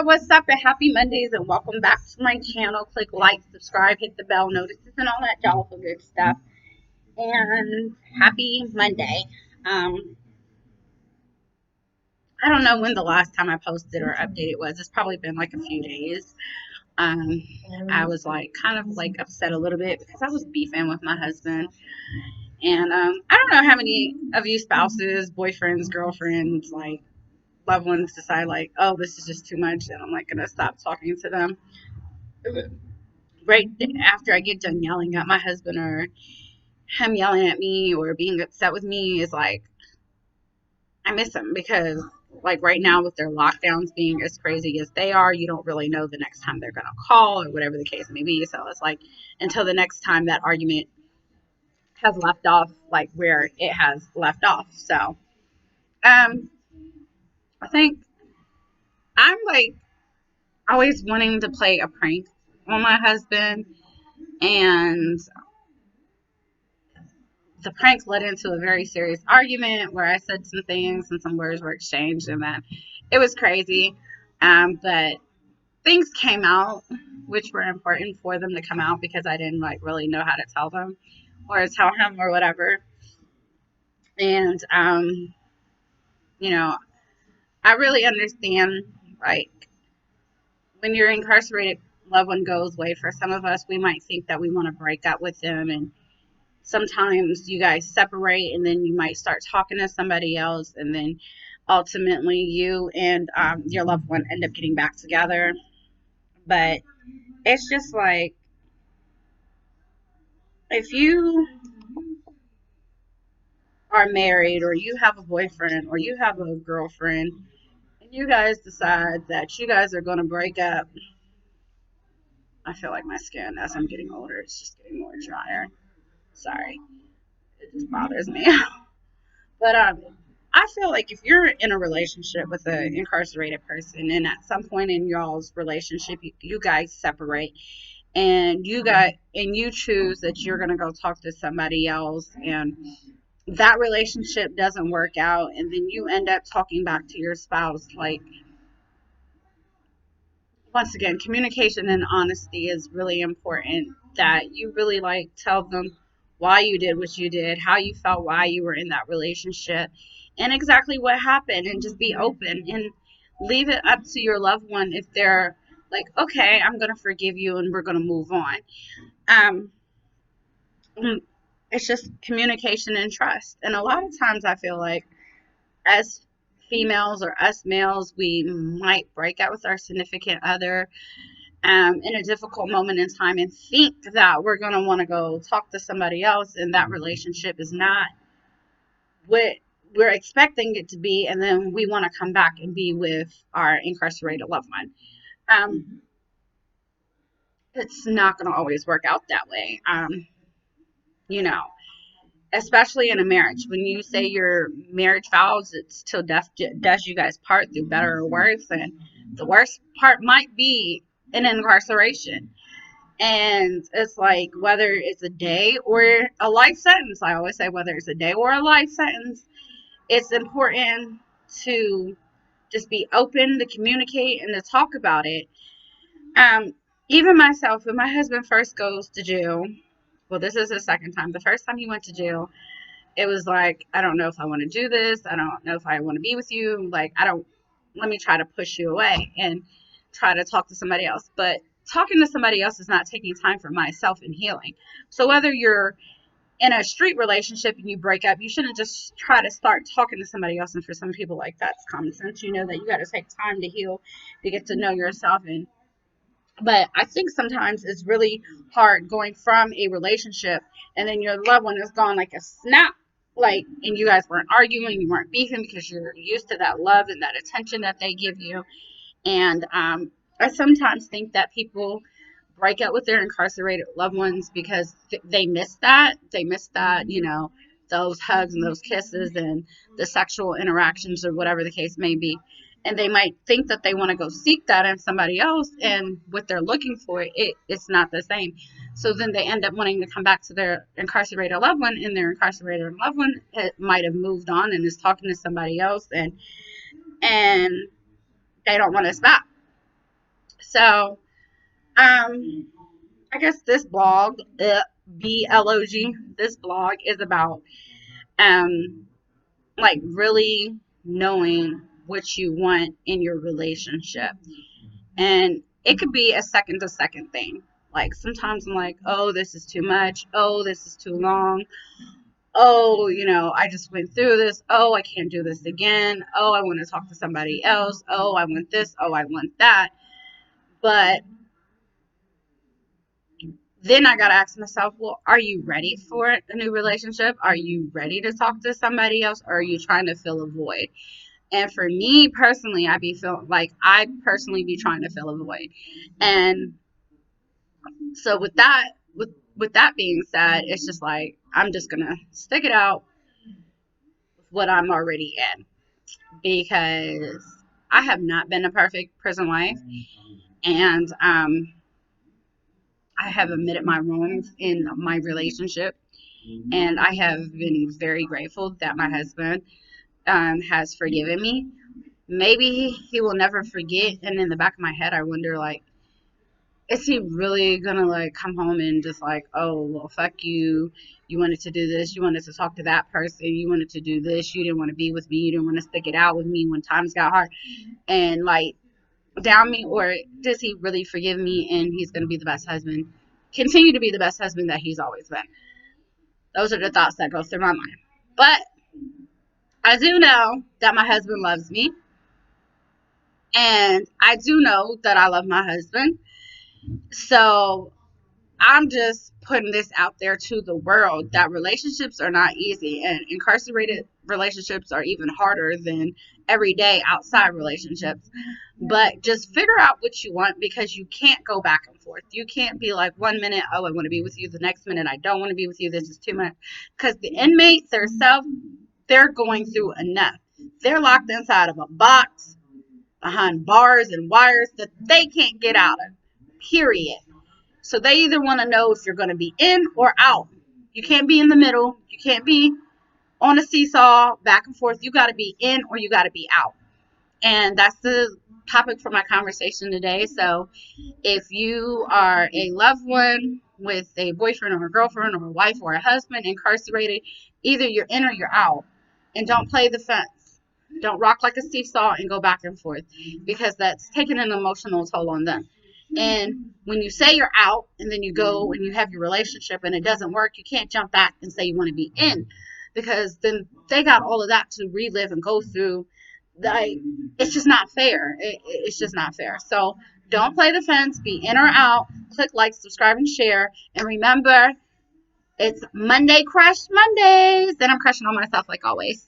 What's up, and happy Mondays, and welcome back to my channel. Click like, subscribe, hit the bell notices, and all that jolly good stuff. And happy Monday. Um, I don't know when the last time I posted or updated was. It's probably been like a few days. Um, I was like kind of like upset a little bit because I was beefing with my husband. And I don't know how many of you spouses, boyfriends, girlfriends, like loved ones decide like, oh, this is just too much, and I'm like gonna stop talking to them right after I get done yelling at my husband, or him yelling at me or being upset with me, is like I miss him, because like right now with their lockdowns being as crazy as they are, you don't really know the next time they're gonna call or whatever the case may be. So it's like until the next time that argument has left off like where it has left off. So um I think I'm like always wanting to play a prank on my husband, and the prank led into a very serious argument where I said some things and some words were exchanged, and then it was crazy. But things came out which were important for them to come out, because I didn't like really know how to tell them or tell him or whatever. And you know, I really understand, like, when your incarcerated loved one goes away, for some of us we might think that we want to break up with them, and sometimes you guys separate, and then you might start talking to somebody else, and then ultimately you and your loved one end up getting back together. But it's just like, if you are married, or you have a boyfriend, or you have a girlfriend, and you guys decide that you guys are going to break up, I feel like my skin, as I'm getting older, it's just getting more drier. Sorry, it just bothers me. But I feel like if you're in a relationship with an incarcerated person, and at some point in y'all's relationship you guys separate, and you choose that you're gonna go talk to somebody else, and that relationship doesn't work out, and then you end up talking back to your spouse, like, once again, communication and honesty is really important. That you really like tell them why you did what you did, how you felt, why you were in that relationship, and exactly what happened, and just be open and leave it up to your loved one if they're like, okay, I'm gonna forgive you and we're gonna move on. Um, it's just communication and trust. And a lot of times I feel like, as females or us males, we might break out with our significant other in a difficult moment in time, and think that we're going to want to go talk to somebody else, and that relationship is not what we're expecting it to be, and then we want to come back and be with our incarcerated loved one. Um, it's not going to always work out that way. You know, especially in a marriage, when you say your marriage vows, it's till death does you guys part, through better or worse, and the worst part might be an incarceration. And it's like, whether it's a day or a life sentence, I always say, whether it's a day or a life sentence, it's important to just be open, to communicate, and to talk about it. Um, Even myself, when my husband first goes to jail, well, this is his second time. The first time he went to jail, it was like, I don't know if I want to do this. I don't know if I want to be with you. Like, let me try to push you away and try to talk to somebody else. But talking to somebody else is not taking time for myself and healing. So whether you're in a street relationship and you break up, you shouldn't just try to start talking to somebody else. And for some people, like, that's common sense. You know that you got to take time to heal, to get to know yourself. But I think sometimes it's really hard going from a relationship, and then your loved one is gone like a snap, like, and you guys weren't arguing, you weren't beefing, because you're used to that love and that attention that they give you. And I sometimes think that people break up with their incarcerated loved ones because they miss that. They miss that, those hugs and those kisses and the sexual interactions, or whatever the case may be. And they might think that they want to go seek that in somebody else, and what they're looking for, it's not the same. So then they end up wanting to come back to their incarcerated loved one, and their incarcerated loved one might have moved on and is talking to somebody else, and they don't want us back. So, I guess this blog, BLOG, this blog is about um like really knowing what you want in your relationship. And it could be a second to second thing. Like sometimes I'm like, oh, this is too much. Oh, this is too long. Oh, I just went through this. Oh, I can't do this again. Oh, I want to talk to somebody else. Oh, I want this. Oh, I want that. But then I got to ask myself, well, are you ready for a new relationship? Are you ready to talk to somebody else? Or are you trying to fill a void? And for me personally, I personally be trying to fill a void. And so with that being said, it's just like I'm just gonna stick it out with what I'm already in, because I have not been a perfect prison wife, and I have admitted my wrongs in my relationship, and I have been very grateful that my husband has forgiven me. Maybe he will never forget, and in the back of my head, I wonder, like, is he really gonna like come home and just like, oh well, fuck you, you wanted to do this, you wanted to talk to that person, you wanted to do this, you didn't want to be with me, you didn't want to stick it out with me when times got hard, and like down me? Or does he really forgive me and he's gonna be the best husband, continue to be the best husband that he's always been? Those are the thoughts that go through my mind. But I do know that my husband loves me, and I do know that I love my husband. So I'm just putting this out there to the world that relationships are not easy, and incarcerated relationships are even harder than everyday outside relationships. But just figure out what you want, because you can't go back and forth. You can't be like, 1 minute, oh, I want to be with you, the next minute, I don't want to be with you. This is too much. Because the inmates themselves, they're going through enough. They're locked inside of a box behind bars and wires that they can't get out of, period. So they either want to know if you're going to be in or out. You can't be in the middle. You can't be on a seesaw back and forth. You got to be in or you got to be out. And that's the topic for my conversation today. So if you are a loved one with a boyfriend or a girlfriend or a wife or a husband incarcerated, either you're in or you're out. And don't play the fence. Don't rock like a seesaw and go back and forth, because that's taking an emotional toll on them. And when you say you're out and then you go and you have your relationship and it doesn't work, you can't jump back and say you want to be in, because then they got all of that to relive and go through. Like, it's just not fair. It's just not fair. So don't play the fence. Be in or out. Click like, subscribe, and share. And remember, it's Monday Crush Mondays. And I'm crushing on myself like always.